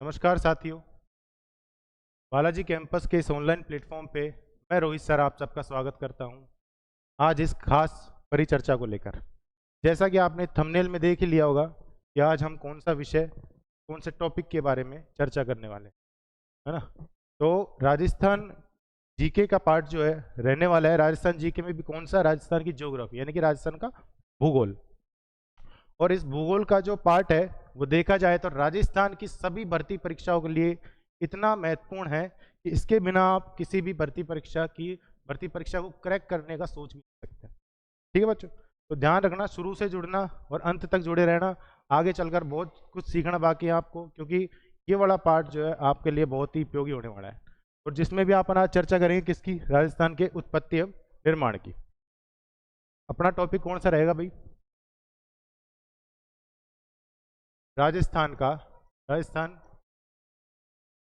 नमस्कार साथियों, बालाजी कैंपस के इस ऑनलाइन प्लेटफॉर्म पे मैं रोहित सर आप सबका स्वागत करता हूं। आज इस खास परिचर्चा को लेकर, जैसा कि आपने थंबनेल में देख ही लिया होगा कि आज हम कौन सा विषय, कौन से टॉपिक के बारे में चर्चा करने वाले हैं, है ना। तो राजस्थान जीके का पार्ट जो है रहने वाला है। राजस्थान जीके में भी कौन सा, राजस्थान की ज्योग्राफी यानी कि राजस्थान का भूगोल। और इस भूगोल का जो पार्ट है वो देखा जाए तो राजस्थान की सभी भर्ती परीक्षाओं के लिए इतना महत्वपूर्ण है कि इसके बिना आप किसी भी भर्ती परीक्षा को क्रैक करने का सोच भी नहीं सकते। ठीक है बच्चों, तो ध्यान रखना, शुरू से जुड़ना और अंत तक जुड़े रहना। आगे चलकर बहुत कुछ सीखना बाकी है आपको, क्योंकि ये वाला पार्ट जो है आपके लिए बहुत ही उपयोगी होने वाला है। और जिसमें भी अपन आज चर्चा करेंगे किसकी, राजस्थान के उत्पत्ति एवं निर्माण की। अपना टॉपिक कौन सा रहेगा भाई? राजस्थान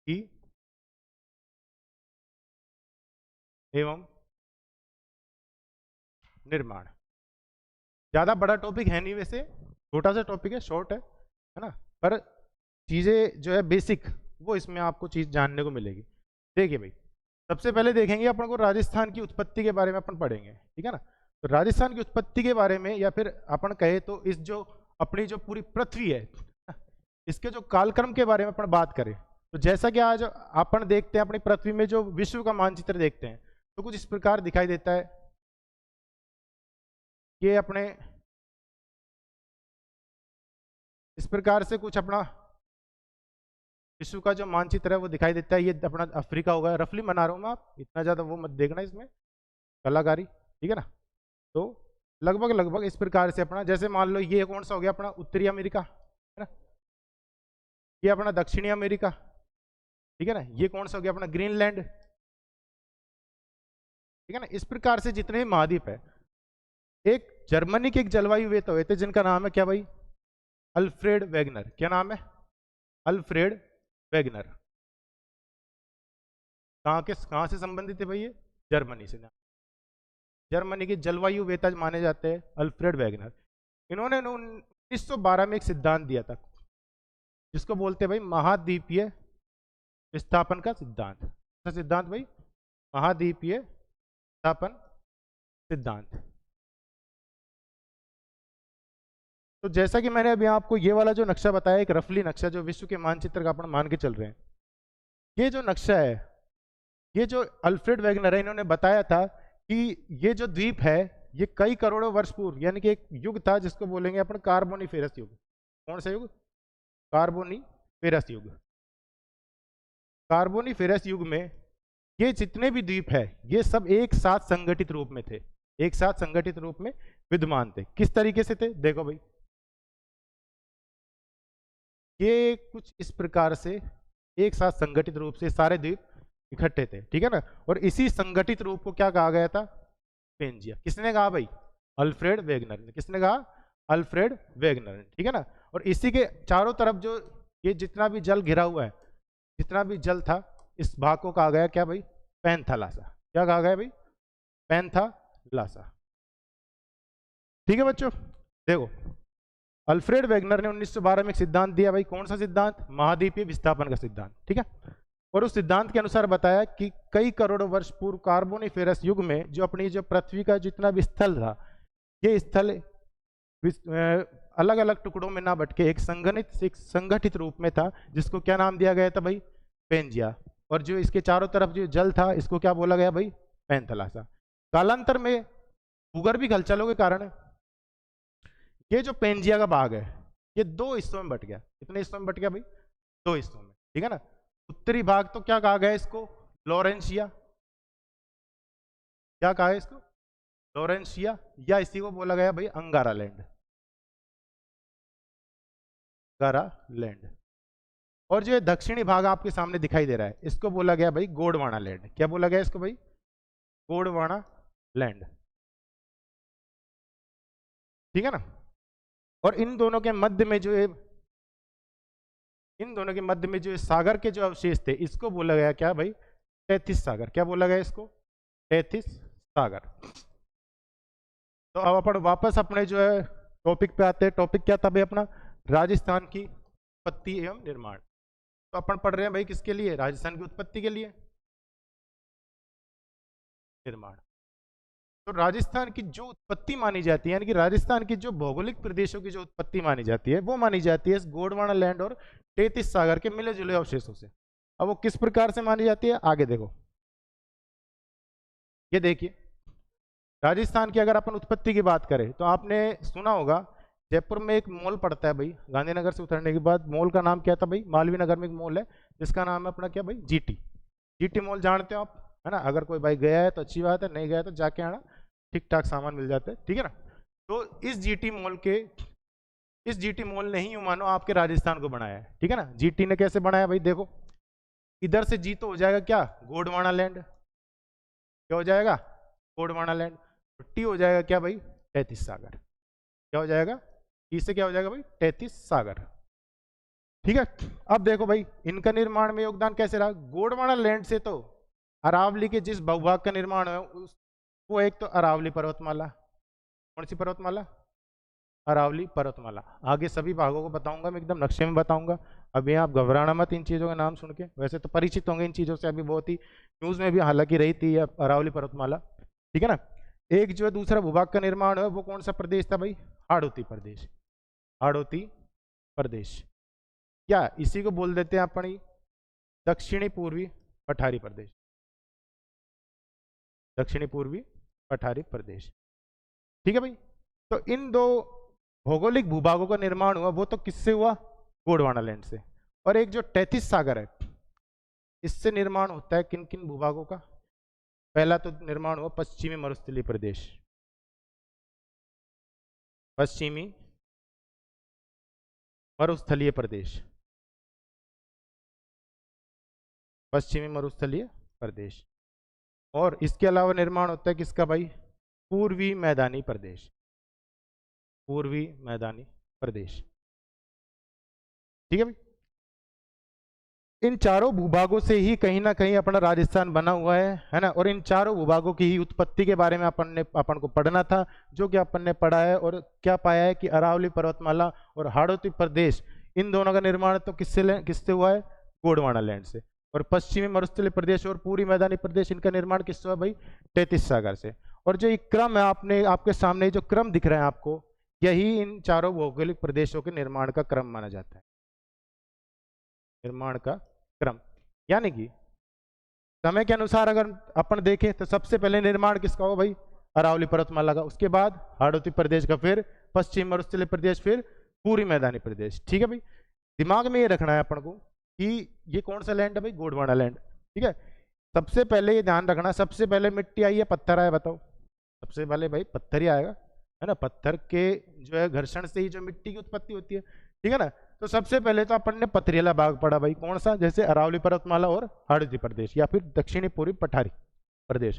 की एवं निर्माण। ज़्यादा बड़ा टॉपिक है नहीं, वैसे छोटा सा टॉपिक है, शॉर्ट है ना। पर चीज़ें जो है बेसिक वो इसमें आपको चीज़ जानने को मिलेगी। देखिए भाई, सबसे पहले देखेंगे अपन को राजस्थान की उत्पत्ति के बारे में अपन पढ़ेंगे, ठीक है ना। तो राजस्थान की उत्पत्ति के बारे में, या फिर अपन कहे तो इस जो अपनी जो पूरी पृथ्वी है, इसके जो कालक्रम के बारे में अपन बात करें तो जैसा कि आज अपन देखते हैं अपनी पृथ्वी में जो विश्व का मानचित्र देखते हैं तो कुछ इस प्रकार दिखाई देता है। ये अपने इस प्रकार से कुछ अपना विश्व का जो मानचित्र है वो दिखाई देता है। ये अपना अफ्रीका होगा, रफली बना रहा हूँ मैं, आप इतना ज़्यादा वो मत देखना इसमें कलाकारी, ठीक है ना। तो लगभग लगभग इस प्रकार से अपना, जैसे मान लो ये कौन सा हो गया अपना उत्तरी अमेरिका, है ना। ये अपना दक्षिणी अमेरिका, ठीक है ना। ये कौन सा हो गया अपना ग्रीनलैंड, ठीक है ना। इस प्रकार से जितने भी महाद्वीप है, एक जर्मनी के एक जलवायुवेत्ता हुए थे जिनका नाम है क्या भाई? Alfred Wegener. क्या नाम है? Alfred Wegener. कहाँ से संबंधित है भाई? ये जर्मनी से। जर्मनी के जलवायुवेत्ता माने जाते हैं अल्फ्रेड वेगनर। इन्होंने 1912 में एक सिद्धांत दिया था जिसको बोलते हैं भाई महाद्वीपीय विस्थापन का सिद्धांत। कौन सा सिद्धांत भाई? महाद्वीपीय विस्थापन सिद्धांत। तो जैसा कि मैंने अभी आपको ये वाला जो नक्शा बताया, एक रफली नक्शा जो विश्व के मानचित्र का अपन मान के चल रहे हैं, ये जो नक्शा है, ये जो अल्फ्रेड वेगनर है इन्होंने बताया था कि ये जो द्वीप है ये कई करोड़ों वर्ष पूर्व, यानी कि एक युग था जिसको बोलेंगे अपन कार्बोनिफेरस युग। कौन सा युग? कार्बोनिफेरस युग। कार्बोनिफेरस युग में ये जितने भी द्वीप है ये सब एक साथ संगठित रूप में थे, एक साथ संगठित रूप में विद्यमान थे। किस तरीके से थे देखो भाई, ये कुछ इस प्रकार से एक साथ संगठित रूप से सारे द्वीप इकट्ठे थे, ठीक है ना। और इसी संगठित रूप को क्या कहा गया था? पेंजिया। किसने कहा भाई? अल्फ्रेड वेगनर ने। किसने कहा? अल्फ्रेड वेगनर ने, ठीक है ना। और इसी के चारों तरफ जो ये जितना भी जल घिरा हुआ है, जितना भी जल था, इस भाग को कहा गया क्या भाई? पैंथालासा। क्या कहा गया भाई? पैंथालासा। ठीक है बच्चों, देखो अल्फ्रेड वेगनर ने 1912 में एक सिद्धांत दिया भाई। कौन सा सिद्धांत? महाद्वीपीय विस्थापन का सिद्धांत, ठीक है। और उस सिद्धांत के अनुसार बताया कि कई करोड़ों वर्ष पूर्व कार्बोनिफेरस युग में जो अपनी जो पृथ्वी का जितना भी स्थल था, ये स्थल अलग अलग टुकड़ों में ना बटके एक संगठित रूप में था, जिसको क्या नाम दिया गया था भाई? पेंजिया। और जो इसके चारों तरफ जो जल था इसको क्या बोला गया भाई? पैंथालासा। कालांतर में भूगर्भिक हलचलों के कारण ये जो पेंजिया का भाग है ये दो हिस्सों में बट गया। कितने हिस्सों में बट गया भाई? दो हिस्सों में, ठीक है ना। उत्तरी भाग तो क्या कहा गया इसको? लॉरेंशिया। क्या कहा है इसको? लॉरेंशिया, या इसी को बोला गया भाई अंगारा लैंड। अंगारा लैंड। और जो दक्षिणी भाग आपके सामने दिखाई दे रहा है इसको बोला गया भाई गोंडवाना लैंड। क्या बोला गया इसको भाई? गोंडवाना लैंड, ठीक है ना। और इन दोनों के मध्य में जो सागर के जो अवशेष थे इसको बोला गया क्या भाई? तैथिस सागर। क्या बोला गया इसको? तैथिस सागर। तो अब अपन वापस अपने जो है टॉपिक पे आते हैं। टॉपिक क्या था भाई अपना? राजस्थान की उत्पत्ति एवं निर्माण। तो अपन पढ़ रहे हैं भाई किसके लिए, राजस्थान की उत्पत्ति के लिए, निर्माण। तो राजस्थान की जो उत्पत्ति मानी जाती है, यानी कि राजस्थान की जो भौगोलिक प्रदेशों की जो उत्पत्ति मानी जाती है, वो मानी जाती है इस गोंडवाना लैंड और तेतीस सागर के मिले जुले अवशेषों से। अब वो किस प्रकार से मानी जाती है, आगे देखो। ये देखिए, राजस्थान की अगर अपन उत्पत्ति की बात करें तो आपने सुना होगा जयपुर में एक मॉल पड़ता है भाई, गांधीनगर से उतरने के बाद मॉल का नाम क्या था भाई, मालवीय नगर में एक मॉल है जिसका नाम है अपना क्या भाई, जीटी। जीटी मॉल जानते हो आप, है ना। अगर कोई भाई गया है तो अच्छी बात है, नहीं गया तो जाके आना, ठीक ठाक सामान मिल जाता है, ठीक है ना। तो इस जीटी मॉल ने ही मानो आपके राजस्थान को बनाया है, ठीक है ना। जीटी ने कैसे बनाया भाई, देखो इधर से जी तो हो जाएगा क्या, गोंडवाना लैंड, क्या हो जाएगा, गोंडवाना लैंड। टी हो जाएगा क्या भाई, तैतीस सागर। क्या हो जाएगा, टी से क्या हो जाएगा भाई, तैतीस सागर, ठीक है। अब देखो भाई इनका निर्माण में योगदान कैसे रहा, गोंडवाना लैंड से तो अरावली के जिस भूभाग का निर्माण है वो एक तो अरावली पर्वतमाला, कौन सी पर्वतमाला, अरावली पर्वतमाला। आगे सभी भागों को बताऊंगा मैं, एकदम नक्शे में बताऊंगा। अभी आप घबराना मत इन चीज़ों के नाम सुन के, वैसे तो परिचित होंगे इन चीज़ों से, अभी बहुत ही न्यूज़ में भी हालांकि रही थी अरावली पर्वतमाला, ठीक है ना। एक जो है दूसरा भूभाग का निर्माण है वो कौन सा प्रदेश था भाई, हाड़ौती प्रदेश, हाड़ौती प्रदेश, क्या इसी को बोल देते हैं अपन ही दक्षिणी पूर्वी पठारी प्रदेश, दक्षिणी पूर्वी पठारी प्रदेश, ठीक है भाई। तो इन दो भौगोलिक भूभागों का निर्माण हुआ वो तो किससे हुआ, गोंडवाना लैंड से। और एक जो तैतीस सागर है इससे निर्माण होता है किन किन भूभागों का, पहला तो निर्माण हुआ पश्चिमी मरुस्थलीय प्रदेश, पश्चिमी मरुस्थलीय प्रदेश, पश्चिमी मरुस्थलीय प्रदेश। और इसके अलावा निर्माण होता है किसका भाई, पूर्वी मैदानी प्रदेश, पूर्वी मैदानी प्रदेश, ठीक है भाई। इन चारों भूभागों से ही कहीं ना कहीं अपना राजस्थान बना हुआ है ना। और इन चारों भूभागों की ही उत्पत्ति के बारे में अपन को पढ़ना था, जो कि अपन ने पढ़ा है और क्या पाया है कि अरावली पर्वतमाला और हाड़ौती प्रदेश, इन दोनों का निर्माण तो किससे हुआ है, गोंडवाना लैंड से। और पश्चिमी मरुस्थलीय प्रदेश और पूरी मैदानी प्रदेश, इनका निर्माण किससे हुआ भाई, तैतीस सागर से। और जो ये क्रम है आपके सामने जो क्रम दिख रहा है आपको, यही इन चारों भौगोलिक प्रदेशों के निर्माण का क्रम माना जाता है, निर्माण का क्रम। यानी कि समय के अनुसार अगर अपन देखें तो सबसे पहले निर्माण किसका हो भाई, अरावली पर्वतमाला का, उसके बाद हाड़ौती प्रदेश का, फिर पश्चिम मरुस्थलीय प्रदेश, फिर पूरी मैदानी प्रदेश, ठीक है भाई। दिमाग में ये रखना है अपन को कि ये कौन सा लैंड है भाई, गोंडवाना लैंड, ठीक है। सबसे पहले ये ध्यान रखना, सबसे पहले मिट्टी आई है पत्थर आया, बताओ, सबसे पहले भाई पत्थर ही आएगा, है ना। पत्थर के जो है घर्षण से ही जो मिट्टी की उत्पत्ति होती है, ठीक है ना। तो सबसे पहले तो अपन ने पथरीला भाग पढ़ा भाई, कौन सा, जैसे अरावली पर्वतमाला और हाड़ौती प्रदेश या फिर दक्षिणी पूर्वी पठारी प्रदेश,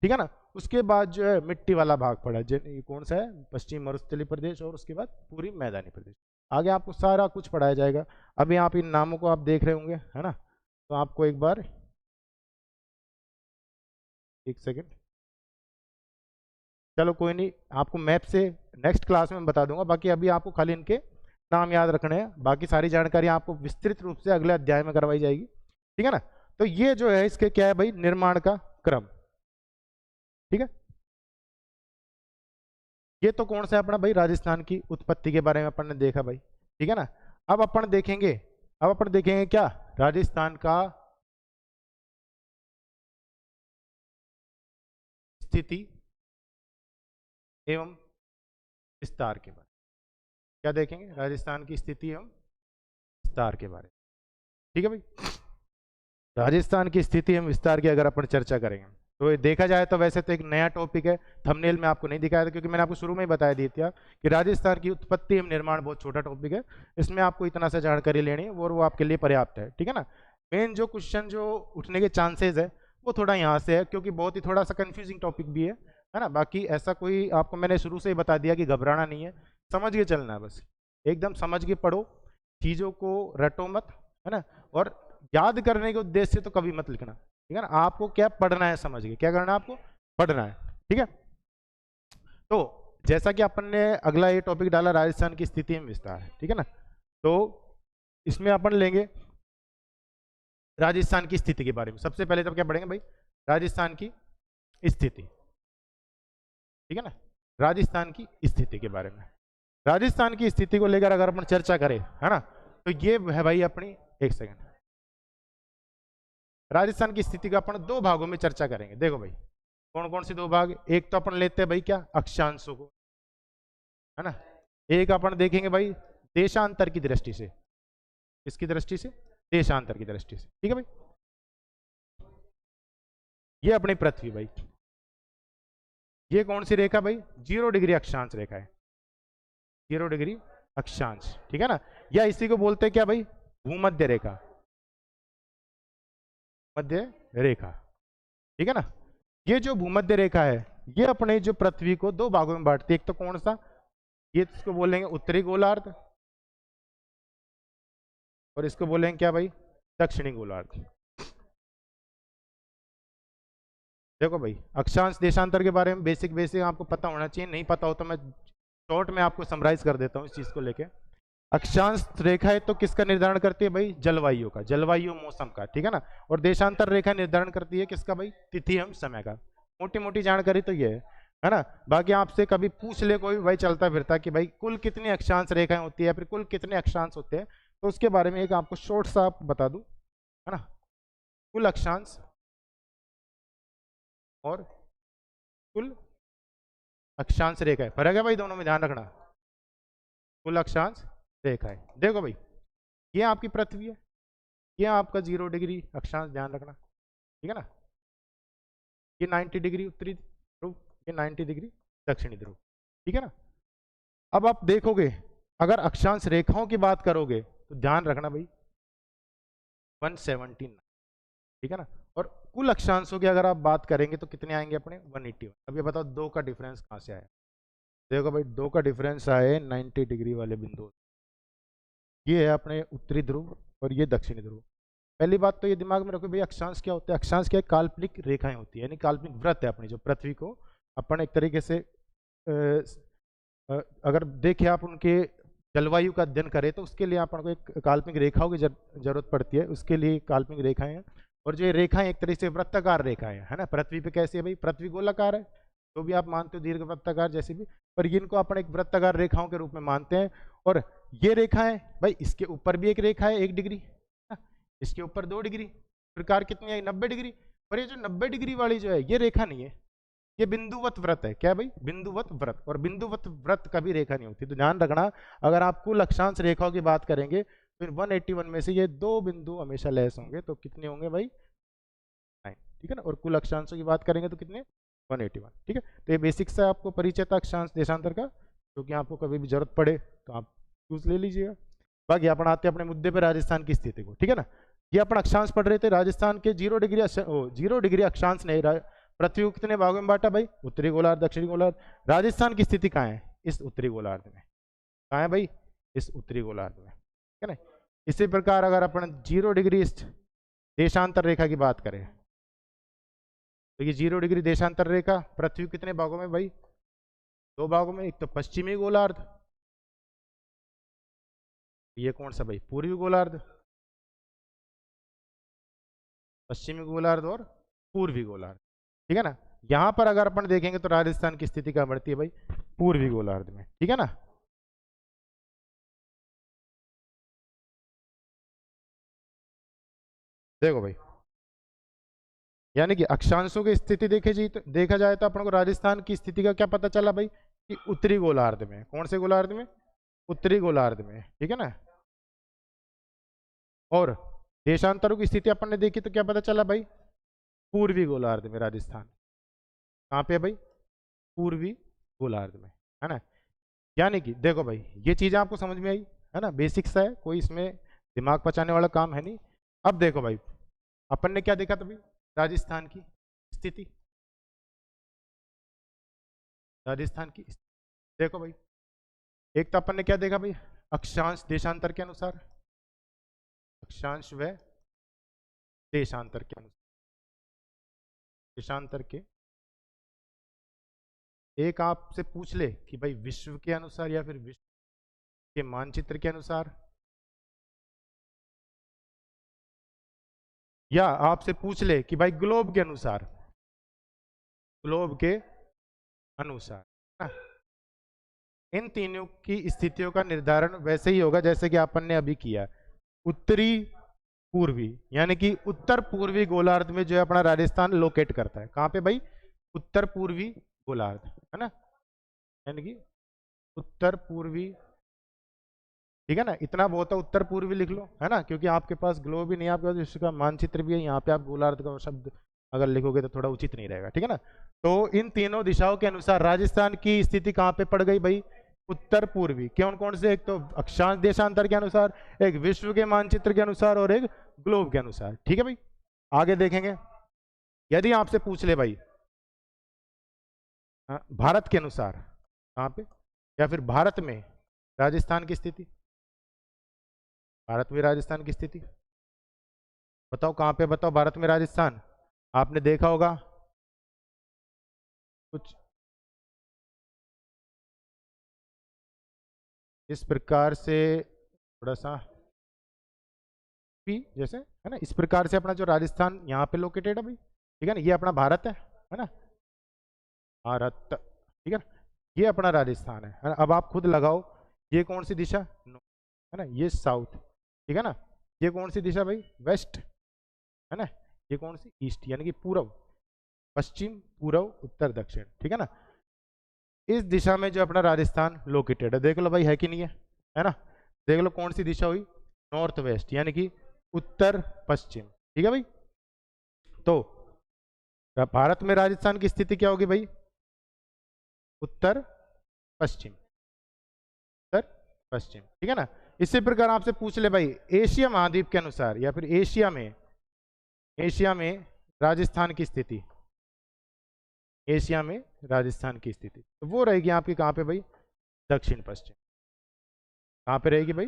ठीक है ना। उसके बाद जो है मिट्टी वाला भाग पढ़ा, कौन सा है, पश्चिम मरुस्थलीय प्रदेश, और उसके बाद पूरी मैदानी प्रदेश। आगे आपको सारा कुछ पढ़ाया जाएगा। अभी आप इन नामों को आप देख रहे होंगे, है ना। तो आपको एक बार, एक सेकेंड, चलो कोई नहीं, आपको मैप से नेक्स्ट क्लास में बता दूंगा। बाकी अभी आपको खाली इनके नाम याद रखने हैं, बाकी सारी जानकारी आपको विस्तृत रूप से अगले अध्याय में करवाई जाएगी, ठीक है ना। तो ये जो है इसके क्या है भाई, निर्माण का क्रम, ठीक है। ये तो कौन सा है अपना भाई, राजस्थान की उत्पत्ति के बारे में अपन ने देखा भाई, ठीक है ना। अब अपन देखेंगे क्या, राजस्थान का स्थिति एवं विस्तार के बारे, क्या देखेंगे, राजस्थान की स्थिति एवं विस्तार के बारे में, ठीक है भाई। राजस्थान की स्थिति एवं विस्तार की अगर अपन चर्चा करेंगे तो देखा जाए तो वैसे तो एक नया टॉपिक है, थंबनेल में आपको नहीं दिखाया था क्योंकि मैंने आपको शुरू में ही बताया दी थी कि राजस्थान की उत्पत्ति एवं निर्माण बहुत छोटा टॉपिक है, इसमें आपको इतना सा जानकारी लेनी है और वो आपके लिए पर्याप्त है, ठीक है ना। मेन जो क्वेश्चन जो उठने के चांसेज है वो थोड़ा यहाँ से है, क्योंकि बहुत ही थोड़ा सा कंफ्यूजिंग टॉपिक भी है ना। बाकी ऐसा कोई आपको मैंने शुरू से ही बता दिया कि घबराना नहीं है, समझ के चलना है, बस एकदम समझ के पढ़ो, चीज़ों को रटो मत, है ना। और याद करने के उद्देश्य से तो कभी मत लिखना, ठीक है ना। आपको क्या पढ़ना है, समझ के क्या करना है, आपको पढ़ना है, ठीक है। तो जैसा कि अपन ने अगला ये टॉपिक डाला राजस्थान की स्थिति एवं विस्तार, ठीक है ना। तो इसमें अपन लेंगे राजस्थान की स्थिति के बारे में। सबसे पहले तो क्या पढ़ेंगे भाई, राजस्थान की स्थिति, ठीक है ना, राजस्थान की स्थिति के बारे में। राजस्थान की स्थिति को लेकर अगर अपन चर्चा करें, है ना, तो ये है भाई अपनी, एक सेकंड, राजस्थान की स्थिति का अपन दो भागों में चर्चा करेंगे। देखो भाई कौन कौन से दो भाग, एक तो अपन लेते हैं भाई क्या, अक्षांशों को, है ना, एक अपन देखेंगे भाई देशांतर की दृष्टि से, इसकी दृष्टि से, देशांतर की दृष्टि से, ठीक है भाई। ये अपनी पृथ्वी भाई, ये कौन सी रेखा भाई, 0 डिग्री अक्षांश रेखा है, 0 डिग्री अक्षांश, ठीक है ना, या इसी को बोलते हैं क्या भाई, भूमध्य रेखा, मध्य रेखा, ठीक है ना। ये जो भूमध्य रेखा है ये अपने जो पृथ्वी को दो भागों में बांटती है, एक तो कौन सा, ये इसको बोलेंगे उत्तरी गोलार्ध, और इसको बोलेंगे क्या भाई, दक्षिणी गोलार्ध। देखो भाई अक्षांश देशांतर के बारे में बेसिक बेसिक आपको पता होना चाहिए, नहीं पता हो तो मैं शॉर्ट में आपको समराइज कर देता हूँ इस चीज को लेके। अक्षांश रेखा है तो किसका निर्धारण करती है भाई, जलवायु का, जलवायु मौसम का, ठीक है ना। और देशांतर रेखा निर्धारण करती है किसका भाई, तिथि एवं समय का। मोटी मोटी जानकारी तो ये है ना। बाकी आपसे कभी पूछ ले कोई भाई चलता फिरता कि भाई कुल कितनी अक्षांश रेखाएं होती है, फिर कुल कितने अक्षांश होते हैं, तो उसके बारे में एक आपको शॉर्ट सा बता दूं, है ना। कुल अक्षांश और कुल अक्षांश रेखा है, फर्क है भाई दोनों में, ध्यान रखना। कुल अक्षांश रेखा है, देखो भाई ये आपकी पृथ्वी है, ये आपका 0 डिग्री अक्षांश, ध्यान रखना, ठीक है ना। ये 90 डिग्री उत्तरी ध्रुव, ये 90 डिग्री दक्षिणी ध्रुव, ठीक है ना। अब आप देखोगे अगर अक्षांश रेखाओं की बात करोगे तो ध्यान रखना भाई 179, ठीक है ना। और कुल अक्षांशों की अगर आप बात करेंगे तो कितने आएंगे अपने, 181। अब ये बताओ दो का डिफरेंस कहाँ से आया। देखो भाई दो का डिफरेंस आए 90 डिग्री वाले बिंदु, ये है अपने उत्तरी ध्रुव और ये दक्षिणी ध्रुव। पहली बात तो ये दिमाग में रखो भाई अक्षांश क्या होता है, अक्षांश क्या है, काल्पनिक रेखाएं होती है, यानी काल्पनिक वृत्त है अपनी जो पृथ्वी को अपन एक तरीके से अगर देखें आप उनके जलवायु का अध्ययन करें तो उसके लिए अपन को एक काल्पनिक रेखाओं की जरूरत पड़ती है, उसके लिए काल्पनिक रेखाएं हैं। और जो ये रेखाएं एक तरीके से वृत्ताकार रेखाएं है ना, पृथ्वी पे कैसी है भाई, पृथ्वी गोलाकार है तो भी आप मानते हो दीर्घ वृत्ताकार जैसे भी, पर इनको अपन एक वृत्ताकार रेखाओं के रूप में मानते हैं। और ये रेखा है भाई, इसके ऊपर भी एक रेखा है 1 डिग्री, इसके ऊपर 2 डिग्री, प्रकार कितनी है 90 डिग्री। पर ये जो 90 डिग्री वाली जो है ये रेखा नहीं है, ये बिंदुवत व्रत है। क्या भाई, बिंदुवत व्रत, और बिंदुवत व्रत कभी रेखा नहीं होती। तो ध्यान रखना अगर आप कुल अक्षांश रेखाओं की बात करेंगे तो 181 में से ये दो बिंदु हमेशा लेस होंगे, तो कितने होंगे भाई 9, ठीक है ना। और कुल अक्षांशों की बात करेंगे तो कितने 181, ठीक है। तो ये बेसिक से आपको परिचय था अक्षांश देशांतर का, क्योंकि आपको कभी भी जरूरत पड़े तो आप यूज ले लीजिएगा। बाकी अपन आते हैं अपने मुद्दे पे, राजस्थान की स्थिति को, ठीक है ना। ये अपन अक्षांश पढ़ रहे थे, राजस्थान के 0 डिग्री अक्षांश ने पृथ्वी को कितने भागों में बांटा भाई, उत्तरी गोलार्ध दक्षिणी गोलार्ध। राजस्थान की स्थिति कहाँ है, इस उत्तरी गोलार्ध में, कहाँ है भाई, इस उत्तरी गोलार्ध में, ठीक है ना। इसी प्रकार अगर अपन 0 डिग्री देशांतर रेखा की बात करें तो ये 0 डिग्री देशांतर रेखा पृथ्वी कितने भागों में भाई, दो भागों में, एक तो पश्चिमी गोलार्ध, ये कौन सा भाई, पूर्वी गोलार्ध, पश्चिमी गोलार्ध और पूर्वी गोलार्ध, ठीक है ना। यहां पर अगर अपन देखेंगे तो राजस्थान की स्थिति क्या बढ़ती है भाई, पूर्वी गोलार्ध में, ठीक है ना। देखो भाई यानी कि अक्षांशों की स्थिति देखा जाए तो अपन को राजस्थान की स्थिति का क्या पता चला भाई, कि उत्तरी गोलार्ध में, कौन से गोलार्ध में, उत्तरी गोलार्ध में, ठीक है ना। और देशांतरों की स्थिति अपन ने देखी तो क्या पता चला भाई, पूर्वी गोलार्ध में राजस्थान, कहाँ पे है भाई, पूर्वी गोलार्ध में, है ना। यानी कि देखो भाई ये चीजें आपको समझ में आई है ना, बेसिक्स है, कोई इसमें दिमाग पचाने वाला काम है नहीं। अब देखो भाई अपन ने क्या देखा था भाई, राजस्थान की स्थिति, राजस्थान की देखो भाई एक तो अपन ने क्या देखा भाई, अक्षांश देशांतर के अनुसार, अक्षांश व देशांतर के अनुसार, देशांतर के, एक आपसे पूछ ले कि भाई विश्व के अनुसार या फिर विश्व के मानचित्र के अनुसार, या आपसे पूछ ले कि भाई ग्लोब के अनुसार, ग्लोब के अनुसार, है ना? इन तीनों की स्थितियों का निर्धारण वैसे ही होगा जैसे कि अपन ने अभी किया, उत्तरी पूर्वी, यानी कि उत्तर पूर्वी गोलार्ध में जो है अपना राजस्थान लोकेट करता है। कहाँ पे भाई? उत्तर पूर्वी गोलार्ध, है ना, यानी कि उत्तर पूर्वी, ठीक है ना, इतना बहुत है, उत्तर पूर्वी लिख लो, है ना, क्योंकि आपके पास ग्लोब भी नहीं है, आपके पास इसका मानचित्र भी है, यहाँ पे आप गोलार्ध का शब्द अगर लिखोगे तो थोड़ा उचित नहीं रहेगा, ठीक है ना। तो इन तीनों दिशाओं के अनुसार राजस्थान की स्थिति कहाँ पे पड़ गई भाई? उत्तर पूर्वी। कौन कौन से? एक तो अक्षांश देशांतर के अनुसार, एक विश्व के मानचित्र के अनुसार और एक ग्लोब के अनुसार, ठीक है भाई। आगे देखेंगे, यदि आपसे पूछ ले भाई भारत के अनुसार कहाँ पे, या फिर भारत में राजस्थान की स्थिति, भारत में राजस्थान की स्थिति बताओ कहाँ पे, बताओ भारत में राजस्थान। आपने देखा होगा कुछ इस प्रकार से, थोड़ा सा भी जैसे, है ना, इस प्रकार से अपना जो राजस्थान यहाँ पे लोकेटेड है भाई, ठीक है ना, ये अपना भारत है ना, भारत, ठीक है ना, ये अपना राजस्थान है ना। अब आप खुद लगाओ, ये कौन सी दिशा? है ना, ये साउथ, ठीक है ना, ये कौन सी दिशा भाई? वेस्ट, है ना, ये कौन सी? ईस्ट, यानी कि पूर्व, पश्चिम, पूर्व, उत्तर, दक्षिण, ठीक है ना। इस दिशा में जो अपना राजस्थान लोकेटेड है, देख लो भाई है कि नहीं है ना, देख लो कौन सी दिशा हुई? नॉर्थ वेस्ट, यानी कि उत्तर पश्चिम, ठीक है भाई। तो भारत में राजस्थान की स्थिति क्या होगी भाई? उत्तर पश्चिम, उत्तर पश्चिम, ठीक है ना। इसी प्रकार आपसे पूछ ले भाई एशिया महाद्वीप के अनुसार, या फिर एशिया में राजस्थान की स्थिति, एशिया में राजस्थान की स्थिति, तो वो रहेगी आपकी कहाँ पे भाई? दक्षिण पश्चिम। कहाँ पे रहेगी भाई?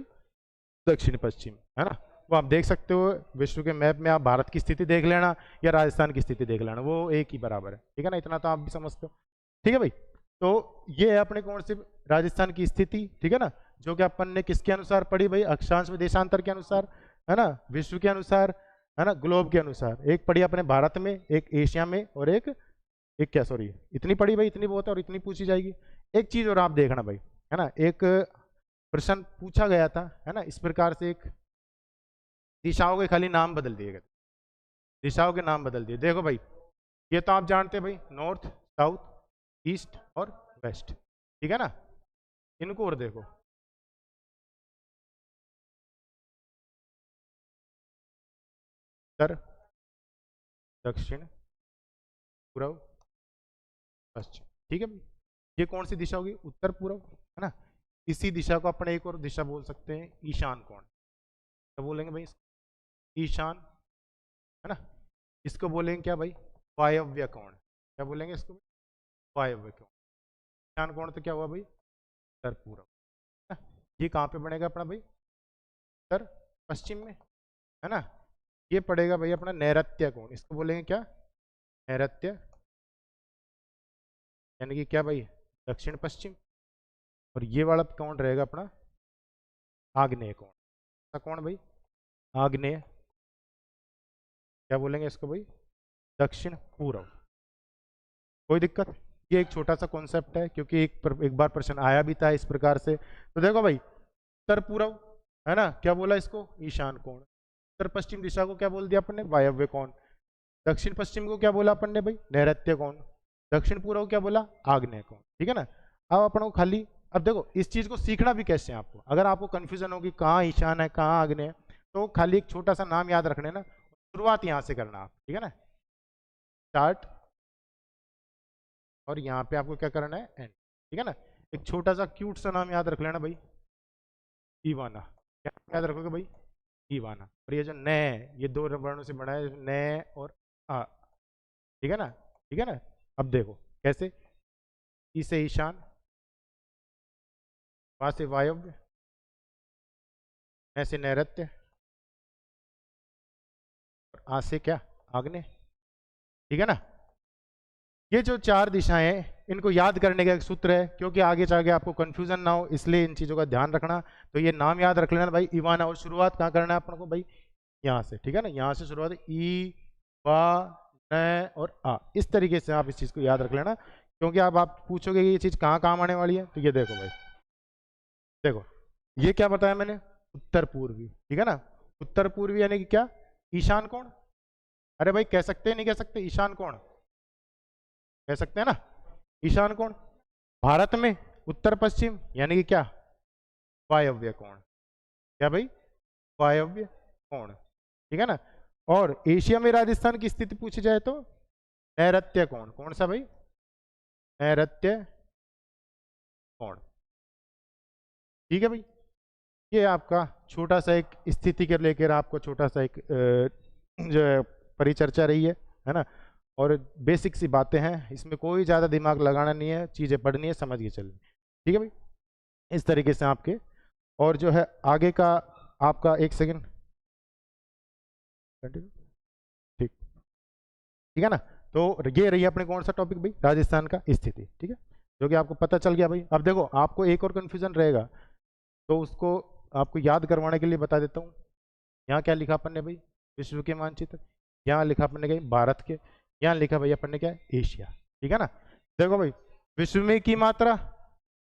दक्षिण पश्चिम, है ना। वो आप देख सकते हो विश्व के मैप में, आप भारत की स्थिति देख लेना या राजस्थान की स्थिति देख लेना, वो एक ही बराबर है, ठीक है ना, इतना तो आप भी समझते हो, ठीक है भाई। तो ये है अपने कौन सी? राजस्थान की स्थिति, ठीक है ना, जो कि अपन ने किसके अनुसार पढ़ी भाई? अक्षांश में देशांतर के अनुसार, है ना, विश्व के अनुसार, है ना, ग्लोब के अनुसार। एक पढ़ी अपने भारत में, एक एशिया में, और एक क्या, सॉरी, इतनी पढ़ी भाई, इतनी बहुत है, और इतनी पूछी जाएगी। एक चीज और आप देखना भाई, है ना, एक प्रश्न पूछा गया था, है ना, इस प्रकार से, एक दिशाओं के खाली नाम बदल दिए गए, दिशाओं के नाम बदल दिए। देखो भाई, ये तो आप जानते हैं भाई, नॉर्थ, साउथ, ईस्ट और वेस्ट, ठीक है ना। इनको और देखो, उत्तर, दक्षिण, पूर्व, पश्चिम, ठीक है भाई। ये कौन सी दिशा होगी? उत्तर पूर्व, है ना। इसी दिशा को अपने एक और दिशा बोल सकते हैं, ईशान कोण। क्या बोलेंगे भाई? ईशान, है ना। इसको बोलेंगे क्या भाई? वायव्य कोण। क्या बोलेंगे इसको? वायव्य कोण। ईशान कोण तो क्या हुआ भाई? उत्तर पूर्व, है ना। ये कहाँ पे बनेगा अपना भाई? उत्तर पश्चिम में, है ना। ये पड़ेगा भाई अपना नैऋत्य कोण। इसको बोलेंगे क्या? नैऋत्य, यानी कि क्या भाई? दक्षिण पश्चिम। और ये वाला कोण रहेगा अपना आग्नेय कोण। कौन भाई? आग्नेय, क्या बोलेंगे इसको भाई? दक्षिण पूर्व। कोई दिक्कत? ये एक छोटा सा कॉन्सेप्ट है, क्योंकि एक बार प्रश्न आया भी था इस प्रकार से। तो देखो भाई, उत्तर पूर्व, है ना, क्या बोला इसको? ईशान कोण। उत्तर पश्चिम दिशा को क्या बोल दिया अपन ने? वायव्य कोण। दक्षिण पश्चिम को क्या बोला अपन ने भाई? नैऋत्य कोण। दक्षिण पूर्व को क्या बोला? आग्नेय कोण, ठीक है ना। अब अपन को खाली, अब देखो इस चीज को सीखना भी कैसे है आपको, अगर आपको कंफ्यूजन होगी कहाँ ईशान है कहाँ आग्नेय है, तो खाली एक छोटा सा नाम याद रखने ना, शुरुआत यहाँ से करना आप, ठीक है ना, स्टार्ट, और यहाँ पे आपको क्या करना है? एंड, ठीक है ना। एक छोटा सा क्यूट सा नाम याद रख लेना भाई, ईवाना। क्या याद रखोगे भाई? ईवाना। और ये जो न, ये दो वर्णों से बना है, न और आ, ठीक है ना, ठीक है ना। अब देखो कैसे, ई से ईशान, वहां से वायव्य, न से नैऋत्य, और आ से क्या? आग्नेय, ठीक है ना। ये जो चार दिशाएं हैं, इनको याद करने का एक सूत्र है, क्योंकि आगे जाके आपको कंफ्यूजन ना हो, इसलिए इन चीजों का ध्यान रखना। तो ये नाम याद रख लेना भाई, इवाना। और शुरुआत कहाँ करना है अपन को भाई? यहाँ से, ठीक है ना, यहाँ से शुरुआत ई बा न और आ, इस तरीके से आप इस चीज़ को याद रख लेना, क्योंकि आप पूछोगे कि ये चीज़ कहाँ काम आने वाली है। तो ये देखो भाई, देखो ये क्या बताया मैंने, उत्तर पूर्वी, ठीक है ना। उत्तर पूर्वी यानी कि क्या, ईशान कोण। अरे भाई कह सकते हैं नहीं कह सकते, ईशान कोण कह सकते हैं ना, ईशान कोण। भारत में उत्तर पश्चिम यानी कि क्या, वायव्य कोण। क्या भाई, वायव्य कोण, ठीक है ना। और एशिया में राजस्थान की स्थिति पूछी जाए तो नैऋत्य कोण। कौन सा भाई, नैऋत्य कोण, ठीक है भाई। ये आपका छोटा सा एक स्थिति के लेकर आपको छोटा सा एक जो है परिचर्चा रही है ना। और बेसिक सी बातें हैं, इसमें कोई ज़्यादा दिमाग लगाना नहीं है, चीज़ें पढ़नी है, समझ के चलनी, ठीक है भाई। इस तरीके से आपके, और जो है आगे का आपका, एक सेकंड, ठीक, ठीक है ना। तो ये रही अपने कौन सा टॉपिक भाई, राजस्थान का स्थिति, ठीक है, जो कि आपको पता चल गया भाई। अब देखो आपको एक और कन्फ्यूजन रहेगा, तो उसको आपको याद करवाने के लिए बता देता हूँ। यहाँ क्या लिखा अपन ने भाई, विश्व के मानचित्र। यहाँ लिखा अपन ने क्या, भारत के। यहाँ लिखा भाई अपन ने क्या, एशिया, ठीक है ना। देखो भाई, विश्व में की मात्रा,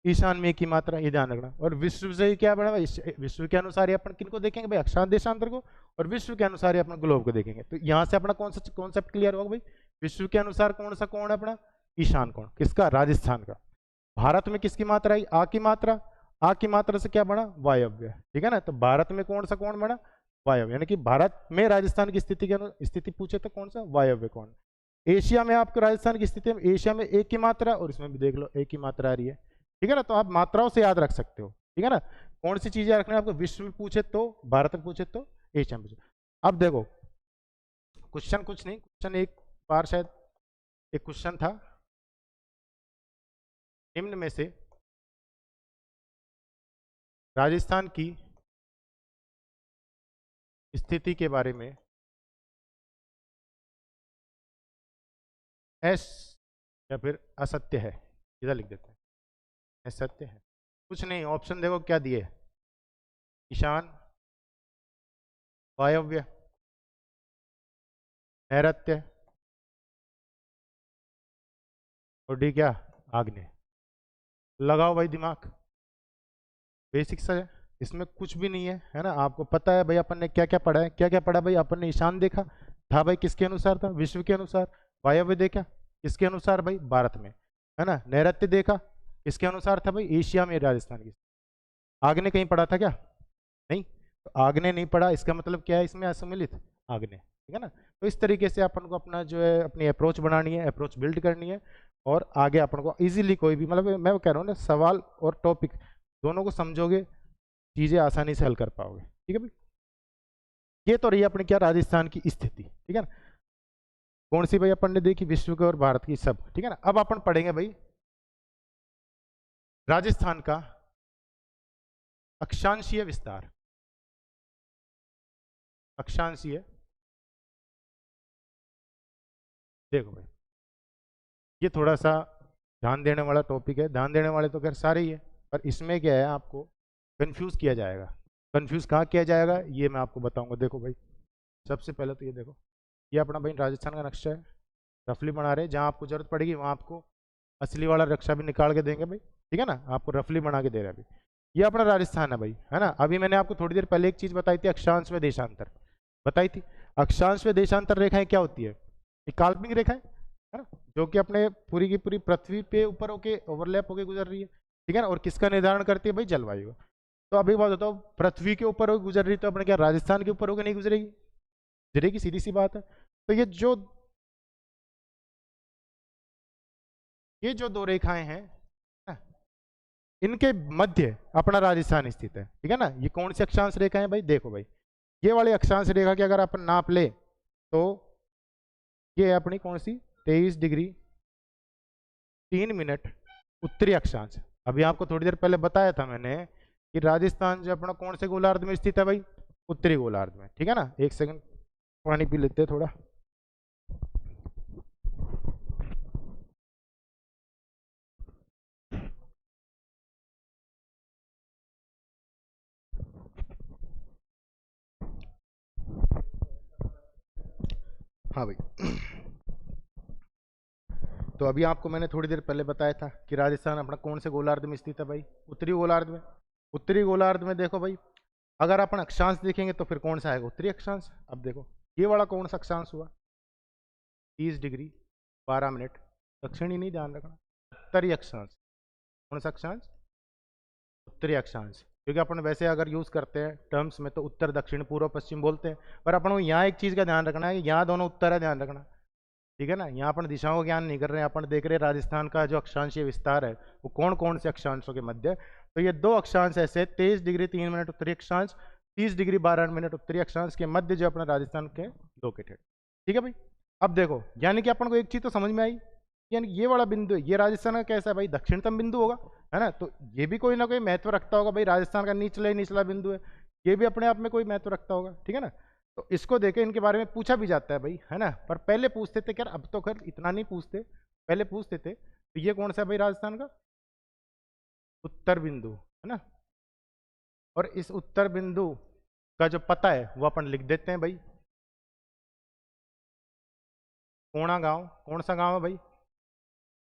ईशान में की मात्रा, ये ध्यान रखना। और विश्व से क्या बना भाई, विश्व के अनुसार ही अपन किनको देखेंगे भाई, अक्षांश देशांतर को, और विश्व के अनुसार ही अपन ग्लोब को देखेंगे। तो यहाँ से अपना कौन सा कॉन्सेप्ट क्लियर होगा भाई, विश्व के अनुसार कौन सा कोण है अपना, ईशान कोण। किसका, राजस्थान का। भारत में किसकी मात्रा आई, आ की मात्रा। आ की मात्रा से क्या बना, वायव्य, ठीक है ना। तो भारत में कौन सा कोण बना, वायव्य, यानी कि भारत में राजस्थान की स्थिति के स्थिति पूछे तो कौन सा, वायव्य कोण। एशिया में आपको राजस्थान की स्थिति, एशिया में एक की मात्रा, और इसमें भी देख लो एक की मात्रा आ रही है, ठीक है ना। तो आप मात्राओं से याद रख सकते हो, ठीक है ना। कौन सी चीजें रखना है आपको, विश्व में पूछे तो, भारत में पूछे तो, एशिया में पूछे। अब देखो क्वेश्चन कुछ नहीं, क्वेश्चन एक बार शायद एक क्वेश्चन था, निम्न में से राजस्थान की स्थिति के बारे में एस या फिर असत्य है, इधर लिख देते हैं, असत्य है। कुछ नहीं, ऑप्शन देखो क्या दिए, ईशान, वायव्य, नैऋत्य, और डी क्या, आग्नेय। लगाओ भाई दिमाग, बेसिक सा है, इसमें कुछ भी नहीं है ना। आपको पता है भाई अपन ने क्या क्या पढ़ा है, क्या क्या पढ़ा भाई, अपन ने ईशान देखा था भाई, किसके अनुसार था, विश्व के अनुसार। वायव्य देखा किसके अनुसार भाई, भारत में, है ना। नैऋत्य देखा किसके अनुसार था भाई, एशिया में, राजस्थान की। आग्नेय कहीं पढ़ा था क्या, नहीं। तो आग्नेय नहीं पढ़ा, इसका मतलब क्या है, इसमें असम्मिलित आग्नेय, ठीक है ना। तो इस तरीके से अपन को अपना जो है अपनी अप्रोच बनानी है, अप्रोच बिल्ड करनी है, और आगे अपन को इजीली कोई भी, मतलब मैं कह रहा हूँ ना, सवाल और टॉपिक दोनों को समझोगे, चीजें आसानी से हल कर पाओगे, ठीक है भाई। ये तो रही अपनी क्या, राजस्थान की स्थिति, ठीक है ना। कौन सी भाई अपन ने देखी, विश्व की और भारत की सब, ठीक है ना। अब अपन पढ़ेंगे भाई राजस्थान का अक्षांशीय विस्तार, अक्षांशीय। देखो भाई, ये थोड़ा सा ध्यान देने वाला टॉपिक है, ध्यान देने वाले तो खैर सारे ही है, पर इसमें क्या है, आपको कंफ्यूज किया जाएगा। कंफ्यूज कहाँ किया जाएगा, ये मैं आपको बताऊंगा। देखो भाई, सबसे पहले तो ये देखो, ये अपना भाई राजस्थान का नक्शा है, रफली बना रहे, जहाँ आपको जरूरत पड़ेगी वहाँ आपको असली वाला नक्शा भी निकाल के देंगे भाई, ठीक है ना। आपको रफली बना के दे रहा है अभी। ये अपना राजस्थान है भाई, है ना। अभी मैंने आपको थोड़ी देर पहले एक चीज बताई थी, अक्षांश व देशांतर बताई थी। अक्षांश व देशांतर रेखाएं क्या होती है, ये काल्पनिक रेखाएं, है ना, जो कि अपने पूरी की पूरी पृथ्वी पे ऊपर होके ओवरलैप होके गुजर रही है, ठीक है ना। और किसका निर्धारण करती है भाई, जलवायु। तो अभी बात बताओ, पृथ्वी के ऊपर होकर गुजर रही, तो अपने क्या राजस्थान के ऊपर होकर नहीं गुजरेगी, गुजरेगी, सीधी सी बात है। तो ये जो दो रेखाएं हैं ना, इनके मध्य अपना राजस्थान स्थित है, ठीक है ना। ये कौन सी अक्षांश रेखा है भाई, देखो भाई, ये वाली अक्षांश रेखा की अगर अपन नाप ले तो ये है अपनी कौन सी, 23 डिग्री 3 मिनट उत्तरी अक्षांश। अभी आपको थोड़ी देर पहले बताया था मैंने कि राजस्थान जो अपना कौन से गोलार्ध में स्थित है भाई, उत्तरी गोलार्ध में, ठीक है ना। एक सेकंड पानी पी लेते हैं थोड़ा। हाँ भाई, तो अभी आपको मैंने थोड़ी देर पहले बताया था कि राजस्थान अपना कौन से गोलार्ध में स्थित है भाई, उत्तरी गोलार्ध में। उत्तरी गोलार्ध में देखो भाई, अगर अपन अक्षांश देखेंगे तो फिर कौन सा आएगा, उत्तरी अक्षांश। अब देखो ये वाला कौन सा अक्षांश हुआ, 30 डिग्री 12 मिनट, दक्षिणी नहीं, ध्यान रखना, उत्तरी अक्षांश। कौन सा अक्षांश, उत्तरी अक्षांश। क्योंकि अपन वैसे अगर यूज करते हैं टर्म्स में तो उत्तर दक्षिण पूर्व पश्चिम बोलते हैं, पर अपन को यहाँ एक चीज का ध्यान रखना है कि यहाँ दोनों उत्तर है, ध्यान रखना, ठीक है ना। यहाँ अपन दिशाओं का ज्ञान नहीं कर रहे हैं, अपन देख रहे हैं राजस्थान का जो अक्षांशीय विस्तार है वो कौन कौन से अक्षांशों के मध्य। तो ये दो अक्षांश ऐसे 23 डिग्री 3 मिनट उत्तरी अक्षांश, 30 डिग्री 12 मिनट उत्तरी अक्षांश के मध्य जो अपना राजस्थान के लोकेटेड, ठीक है भाई। अब देखो यानी कि अपन को एक चीज तो समझ में आई, यानी ये वाला बिंदु, ये राजस्थान का कैसा है भाई, दक्षिणतम बिंदु होगा, है ना। तो ये भी कोई ना कोई महत्व रखता होगा भाई, राजस्थान का निचला बिंदु है, ये भी अपने आप में कोई महत्व रखता होगा, ठीक है ना। तो इसको देखे इनके बारे में पूछा भी जाता है भाई, है ना। पर पहले पूछते थे क्या, अब तो खैर इतना नहीं पूछते, पहले पूछते थे। तो ये कौन सा है भाई राजस्थान का, उत्तर बिंदु, है ना। और इस उत्तर बिंदु का जो पता है वो अपन लिख देते हैं भाई, कोणा गांव। कौन सा गांव है भाई,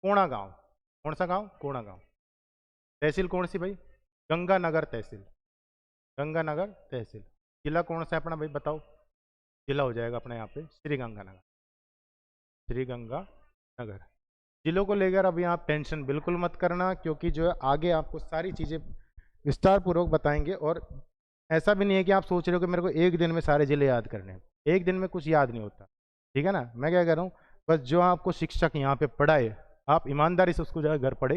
कोणा गांव। कौन सा गांव, कोणा गांव। तहसील कौन सी भाई, गंगानगर तहसील, गंगानगर तहसील। जिला कौन सा है अपना भाई, बताओ। जिला हो जाएगा अपने यहाँ पे श्री गंगानगर, श्री गंगानगर। जिलों को लेकर अभी आप टेंशन बिल्कुल मत करना, क्योंकि जो है आगे आपको सारी चीज़ें विस्तार पूर्वक बताएंगे। और ऐसा भी नहीं है कि आप सोच रहे हो कि मेरे को एक दिन में सारे जिले याद करने हैं, एक दिन में कुछ याद नहीं होता, ठीक है ना। मैं क्या कह रहा हूँ, बस जो आपको शिक्षक यहाँ पे पढ़ाए आप ईमानदारी से उसको जो है घर पढ़े,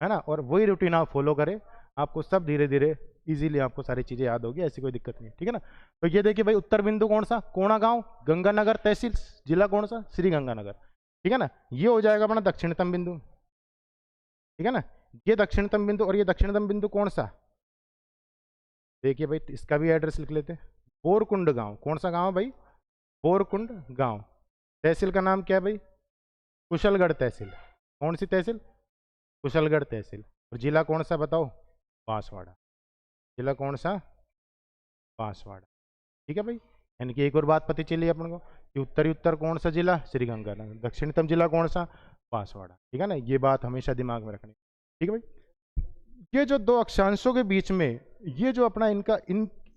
है ना, और वही रूटीन आप फॉलो करें, आपको सब धीरे धीरे इजीली आपको सारी चीज़ें याद होगी, ऐसी कोई दिक्कत नहीं, ठीक है ना। तो ये देखिए भाई, उत्तर बिंदु कौन सा, कोणा गांव, गंगानगर तहसील, जिला कौन सा, श्री गंगानगर, ठीक है ना। ये हो जाएगा अपना दक्षिणतम बिंदु, ठीक है ना। ये दक्षिणतम बिंदु, और ये दक्षिणतम बिंदु कौन सा, देखिए भाई इसका भी एड्रेस लिख लेते हैं, बोरकुंड गांव। कौन सा गांव है भाई, बोरकुंड गांव। तहसील का नाम क्या है भाई, कुशलगढ़ तहसील। कौन सी तहसील, कुशलगढ़ तहसील। और जिला कौन सा बताओ, बांसवाड़ा। जिला कौन सा, बांसवाड़ा, ठीक है भाई। यानी कि एक और बात पता चली अपन को कि उत्तरी उत्तर कौन सा जिला, श्रीगंगानगर, दक्षिणतम जिला कौन सा, बांसवाड़ा, ठीक है ना। ये बात हमेशा दिमाग में रखनी, ठीक है भाई। ये जो दो अक्षांशों के बीच में, ये जो अपना इनका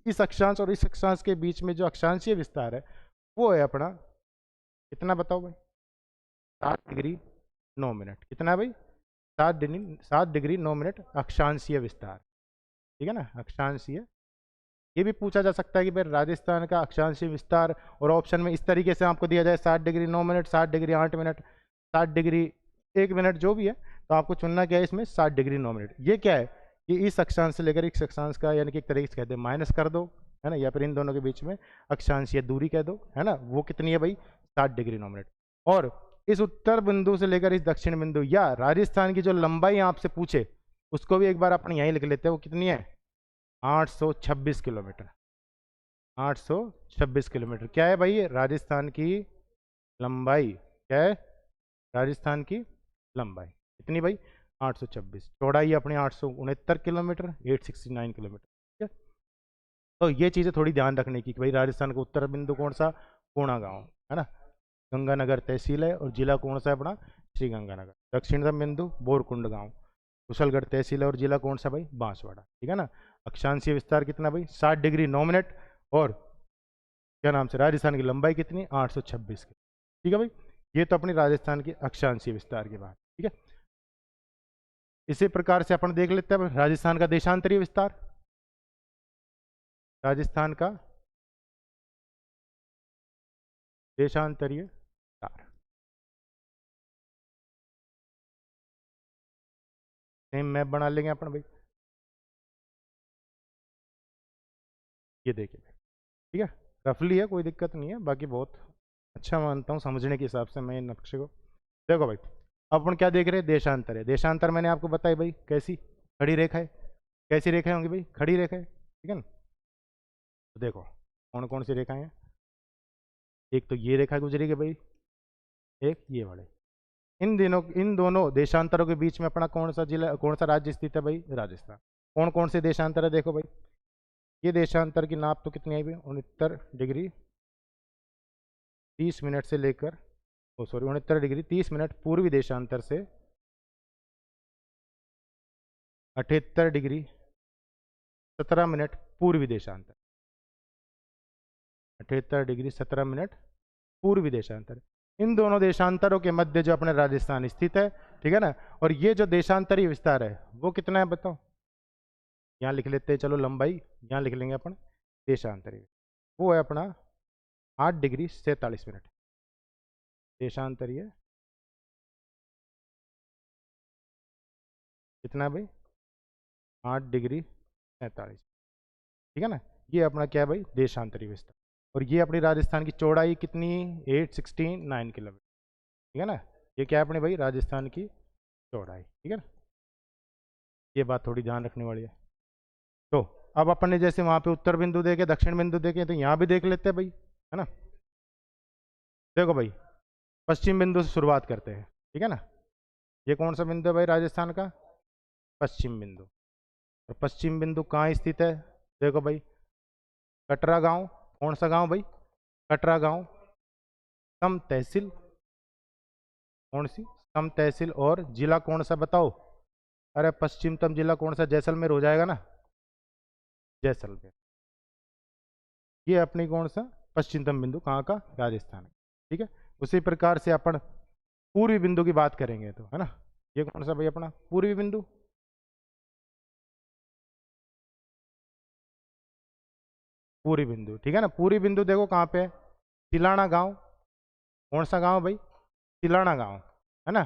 इस अक्षांश और इस अक्षांश के बीच में जो अक्षांशीय विस्तार है वो है अपना कितना बताओ भाई, 7 डिग्री 9 मिनट। कितना है भाई, 7 डिग्री 9 मिनट अक्षांशीय विस्तार, ठीक है ना, अक्षांशीय। ये भी पूछा जा सकता है कि भाई राजस्थान का अक्षांशीय विस्तार, और ऑप्शन में इस तरीके से आपको दिया जाए 7 degree 9 minute, 7 degree 8 minute, 7 degree 1 minute, जो भी है, तो आपको चुनना क्या है इसमें, 7 डिग्री 9 मिनट। ये क्या है कि इस अक्षांश से लेकर इस अक्षांश का, यानी कि एक तरीके से कहते हैं माइनस कर दो, है ना, या फिर इन दोनों के बीच में अक्षांशीय दूरी कह दो, है ना, वो कितनी है भाई, 7 डिग्री 9 मिनट। और इस उत्तर बिंदु से लेकर इस दक्षिण बिंदु या राजस्थान की जो लंबाई आपसे पूछे उसको भी एक बार अपन यहीं लिख लेते हैं, वो कितनी है, 826 किलोमीटर। 826 किलोमीटर क्या है भाई, राजस्थान की लंबाई, क्या है, राजस्थान की लंबाई कितनी भाई, 826। चौड़ाई अपनी 869 किलोमीटर, 869 किलोमीटर, ठीक है। तो ये चीज़ें थोड़ी ध्यान रखने की कि भाई राजस्थान का उत्तर बिंदु कौन सा, कोणा गांव, है ना, गंगानगर तहसील है, और जिला कौन सा है अपना, श्री गंगानगर। दक्षिणतम बिंदु बोरकुंड गांव, कुशलगढ़ तहसील है, और जिला कौन सा भाई, बांसवाड़ा, ठीक है ना। अक्षांशीय विस्तार कितना भाई, 7 डिग्री 9 मिनट, और क्या नाम से राजस्थान की लंबाई कितनी, 826 की, ठीक है भाई। ये तो अपनी राजस्थान की अक्षांशीय विस्तार की बात, ठीक है। इसी प्रकार से अपन देख लेते हैं राजस्थान का देशांतरीय विस्तार, राजस्थान का देशांतरीय विस्तार, सेम मैप बना लेंगे अपन भाई, ये देखिए, ठीक है, रफली है, कोई दिक्कत नहीं है, बाकी बहुत अच्छा मानता हूँ समझने के हिसाब से मैं नक्शे को। देखो भाई, अब अपन क्या देख रहे हैं, देशांतर है। देशांतर मैंने आपको बताई भाई कैसी, खड़ी रेखा है। कैसी रेखाएं होंगी भाई, खड़ी रेखा है, ठीक है ना। तो देखो कौन कौन सी रेखाएं हैं, एक तो ये रेखा गुजरेगी भाई, एक ये वाले। इन दोनों देशांतरों के बीच में अपना कौन सा जिला, कौन सा राज्य स्थित है भाई, राजस्थान। कौन कौन से देशांतर है देखो भाई, ये देशांतर की नाप तो कितनी आई भाई, 69 डिग्री 30 मिनट से लेकर 69 डिग्री 30 मिनट पूर्वी देशांतर से 78 डिग्री 17 मिनट पूर्वी देशांतर, 78 डिग्री 17 मिनट पूर्वी देशांतर। इन दोनों देशांतरों के मध्य जो अपने राजस्थान स्थित है, ठीक है ना। और ये जो देशांतरीय विस्तार है वो कितना है बताओ, यहाँ लिख लेते हैं, चलो लंबाई यहाँ लिख लेंगे अपन, देशांतरीय वो है अपना 8 डिग्री 47 मिनट। देशांतरीय कितना है भाई, 8 डिग्री 47, ठीक है ना। ये अपना क्या है भाई, देशांतरीय विस्तार। और ये अपनी राजस्थान की चौड़ाई कितनी, 869 किलोमीटर, ठीक है ना। ये क्या है अपने भाई राजस्थान की चौड़ाई, ठीक है ना। ये बात थोड़ी ध्यान रखने वाली है। तो अब अपन ने जैसे वहाँ पे उत्तर बिंदु देखे, दक्षिण बिंदु देखे, तो यहाँ भी देख लेते हैं भाई, है ना। देखो भाई, पश्चिम बिंदु से शुरुआत करते हैं, ठीक है ना। ये कौन सा बिंदु है भाई राजस्थान का, पश्चिम बिंदु। और पश्चिम बिंदु कहाँ स्थित है, देखो भाई, कटरा गांव। कौन सा गांव भाई, कटरा गांव। सम तहसील, कौन सी, सम तहसील। और जिला कौन सा बताओ, अरे पश्चिमतम जिला कौन सा, जैसलमेर हो जाएगा ना, जैसलमेर। ये अपनी कौन सा पश्चिमतम बिंदु कहाँ का, राजस्थान, ठीक है। उसी प्रकार से अपन पूर्वी बिंदु की बात करेंगे तो, है ना। ये कौन सा भाई अपना पूर्वी बिंदु, पूरी बिंदु, ठीक है ना। पूरी बिंदु देखो कहाँ पे है, तिलाना गांव। कौन सा गांव भाई, तिलाना गांव, है ना।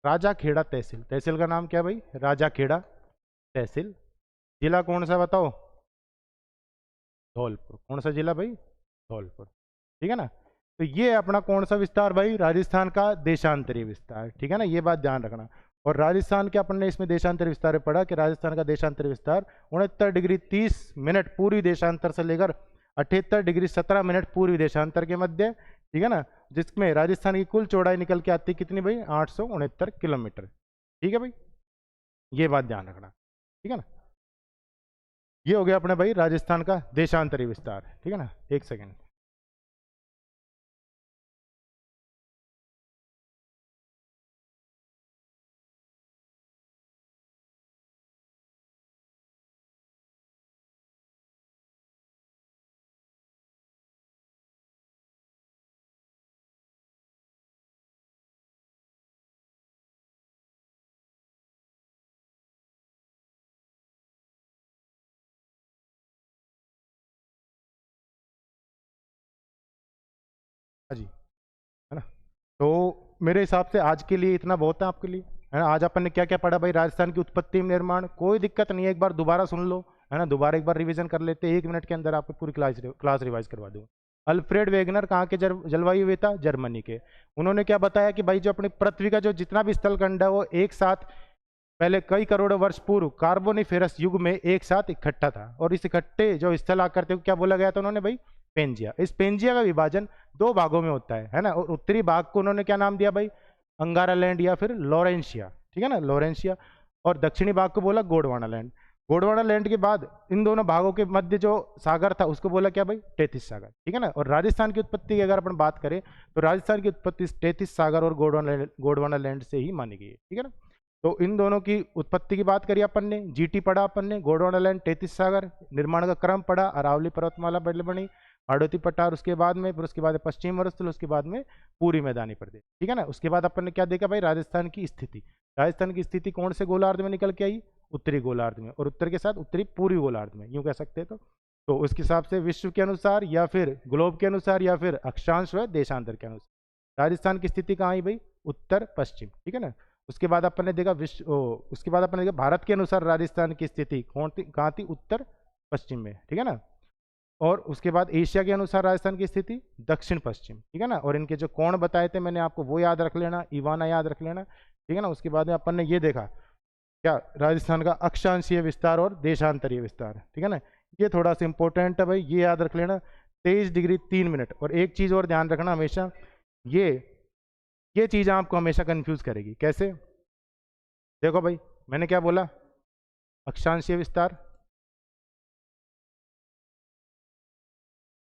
राजा खेड़ा तहसील, तहसील का नाम क्या है भाई, राजा खेड़ा तहसील। जिला कौन सा बताओ, धौलपुर। कौन सा जिला भाई, धौलपुर, ठीक है ना। तो ये अपना कौन सा विस्तार भाई, राजस्थान का देशांतरीय विस्तार, ठीक है ना। ये बात ध्यान रखना। और राजस्थान के अपन ने इसमें देशांतरीय विस्तार में पढ़ा कि राजस्थान का देशांतरीय विस्तार 69 डिग्री 30 मिनट पूर्वी देशांतर से लेकर 78 डिग्री 17 मिनट पूर्वी देशांतर के मध्य, ठीक है ना। जिसमें राजस्थान की कुल चौड़ाई निकल के आती है कितनी भाई, 869 किलोमीटर, ठीक है भाई। ये बात ध्यान रखना, ठीक है ना। ये हो गया अपने भाई राजस्थान का देशांतरीय विस्तार, ठीक है ना। एक सेकेंड, हाँ जी, है ना। तो मेरे हिसाब से आज के लिए इतना बहुत है आपके लिए, है ना। आज अपन ने क्या क्या पढ़ा भाई, राजस्थान की उत्पत्ति निर्माण, कोई दिक्कत नहीं है, एक बार दोबारा सुन लो, है ना। दोबारा एक बार रिवीजन कर लेते हैं, 1 मिनट के अंदर आपको पूरी क्लास रिवाइज करवा दूँ। अल्फ्रेड वेगनर कहाँ के जलवायुवेता, जर्मनी के। उन्होंने क्या बताया कि भाई जो अपनी पृथ्वी का जो जितना भी स्थलखंड है वो एक साथ पहले कई करोड़ों वर्ष पूर्व कार्बोनिफेरस युग में एक साथ इकट्ठा था। और इस इकट्ठे जो स्थल आकृति को क्या बोला गया था उन्होंने भाई, पेंजिया। इस पेंजिया का विभाजन 2 भागों में होता है ना। और उत्तरी भाग को उन्होंने क्या नाम दिया भाई, अंगारा लैंड या फिर लॉरेंशिया, ठीक है ना, लॉरेंशिया। और दक्षिणी भाग को बोला गोंडवाना लैंड। गोंडवाना लैंड के बाद इन दोनों भागों के मध्य जो सागर था उसको बोला क्या भाई, टेथिस सागर, ठीक है ना। और राजस्थान की उत्पत्ति की अगर अपन बात करें तो राजस्थान की उत्पत्ति टेथिस सागर और गोंडवाना लैंड से ही मानी गई है, ठीक है ना। तो इन दोनों की उत्पत्ति की बात करी अपन ने, जीटी पढ़ा अपन ने, गोंडवाना लैंड, टेथिस सागर। निर्माण का क्रम पढ़ा, अरावली पर्वतमाला बनी, हाड़ौती पठार उसके बाद में, फिर उसके बाद पश्चिम मरुस्थल, उसके बाद में पूरी मैदानी प्रदेश, ठीक है ना। उसके बाद अपन ने क्या देखा भाई, राजस्थान की स्थिति। राजस्थान की स्थिति कौन से गोलार्ध में निकल के आई, उत्तरी गोलार्ध में, और उत्तर के साथ उत्तरी पूर्वी गोलार्ध में, यूं कह सकते हैं। तो उसके हिसाब से विश्व के अनुसार या फिर ग्लोब के अनुसार या फिर अक्षांश व देशांतर के अनुसार राजस्थान की स्थिति कहाँ आई भाई, उत्तर पश्चिम, ठीक है ना। उसके बाद अपन ने देखा उसके बाद अपन ने देखा भारत के अनुसार राजस्थान की स्थिति कौन थी, कहाँ थी, उत्तर पश्चिम में, ठीक है ना। और उसके बाद एशिया के अनुसार राजस्थान की स्थिति दक्षिण पश्चिम, ठीक है ना। और इनके जो कोण बताए थे मैंने आपको वो याद रख लेना, इवाना याद रख लेना, ठीक है ना। उसके बाद में अपन ने ये देखा क्या, राजस्थान का अक्षांशीय विस्तार और देशांतरीय विस्तार, ठीक है ना। ये थोड़ा सा इंपॉर्टेंट है भाई, ये याद रख लेना, 23 डिग्री 3 मिनट। और एक चीज और ध्यान रखना हमेशा, ये ये चीज आपको हमेशा कंफ्यूज करेगी। कैसे, देखो भाई मैंने क्या बोला, अक्षांशीय विस्तार,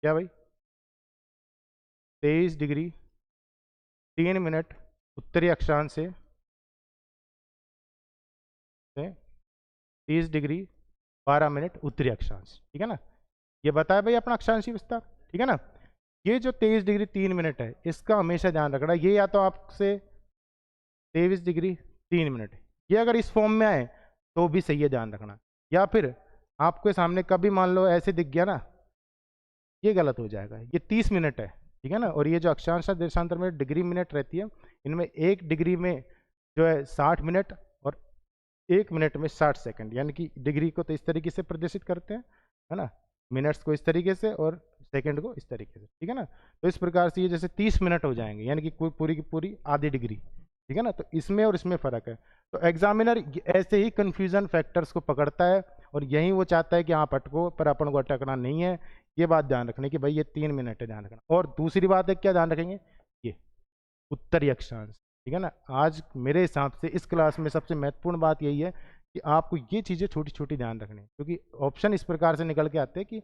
क्या भाई, 23 डिग्री 3 मिनट उत्तरी अक्षांश से 30 डिग्री 12 मिनट उत्तरी अक्षांश, ठीक है ना। ये बताया भाई अपना अक्षांशीय विस्तार, ठीक है ना। ये जो 23 डिग्री 3 मिनट है, इसका हमेशा ध्यान रखना। ये या तो आपसे 23 डिग्री 3 मिनट, ये अगर इस फॉर्म में आए तो भी सही है, ध्यान रखना। या फिर आपके सामने कभी मान लो ऐसे दिख गया ना, ये गलत हो जाएगा। ये 30 मिनट है, ठीक है ना। और ये जो अक्षांश देशांतर में डिग्री मिनट रहती है, इनमें 1 डिग्री में जो है 60 मिनट और 1 मिनट में 60 सेकंड, यानी कि डिग्री को तो इस तरीके से प्रदर्शित करते हैं, है ना, मिनट्स को इस तरीके से और सेकंड को इस तरीके से, ठीक है ना। तो इस प्रकार से ये जैसे 30 मिनट हो जाएंगे, यानी कि पूरी की पूरी आधी डिग्री, ठीक है ना। तो इसमें और इसमें फ़र्क है। तो एग्जामिनर ऐसे ही कन्फ्यूज़न फैक्टर्स को पकड़ता है और यही वो चाहता है कि आप अटको, पर अपन को अटकना नहीं है। ये बात ध्यान रखने की भाई ये 3 मिनट है, ध्यान रखना। और दूसरी बात है क्या ध्यान रखेंगे, ये उत्तरी अक्षांश, ठीक है ना। आज मेरे हिसाब से इस क्लास में सबसे महत्वपूर्ण बात यही है कि आपको ये चीज़ें छोटी छोटी ध्यान रखनी है, क्योंकि ऑप्शन इस प्रकार से निकल के आते हैं कि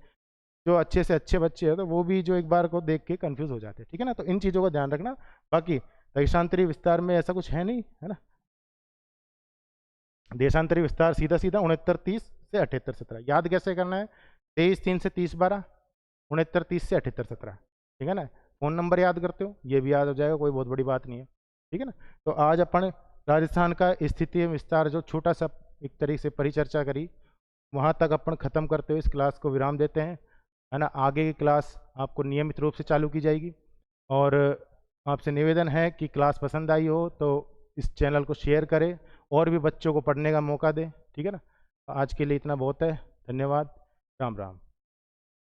जो अच्छे से अच्छे बच्चे हैं तो वो भी जो एक बार को देख के कंफ्यूज हो जाते हैं, ठीक है ना। तो इन चीज़ों का ध्यान रखना। बाकी देशांतरी विस्तार में ऐसा कुछ है नहीं, है ना। देशांतरी विस्तार सीधा सीधा 69-30 से 78-17 याद कैसे करना है, 23-3 से 30-12, 69-30 से 78-17, ठीक है ना। फ़ोन नंबर याद करते हो, ये भी याद हो जाएगा, कोई बहुत बड़ी बात नहीं है, ठीक है ना। तो आज अपन राजस्थान का स्थिति विस्तार जो छोटा सा एक तरीके से परिचर्चा करी, वहाँ तक अपन ख़त्म करते हुए इस क्लास को विराम देते हैं, है ना। आगे की क्लास आपको नियमित रूप से चालू की जाएगी। और आपसे निवेदन है कि क्लास पसंद आई हो तो इस चैनल को शेयर करें और भी बच्चों को पढ़ने का मौका दें, ठीक है ना। आज के लिए इतना बहुत है, धन्यवाद, राम राम।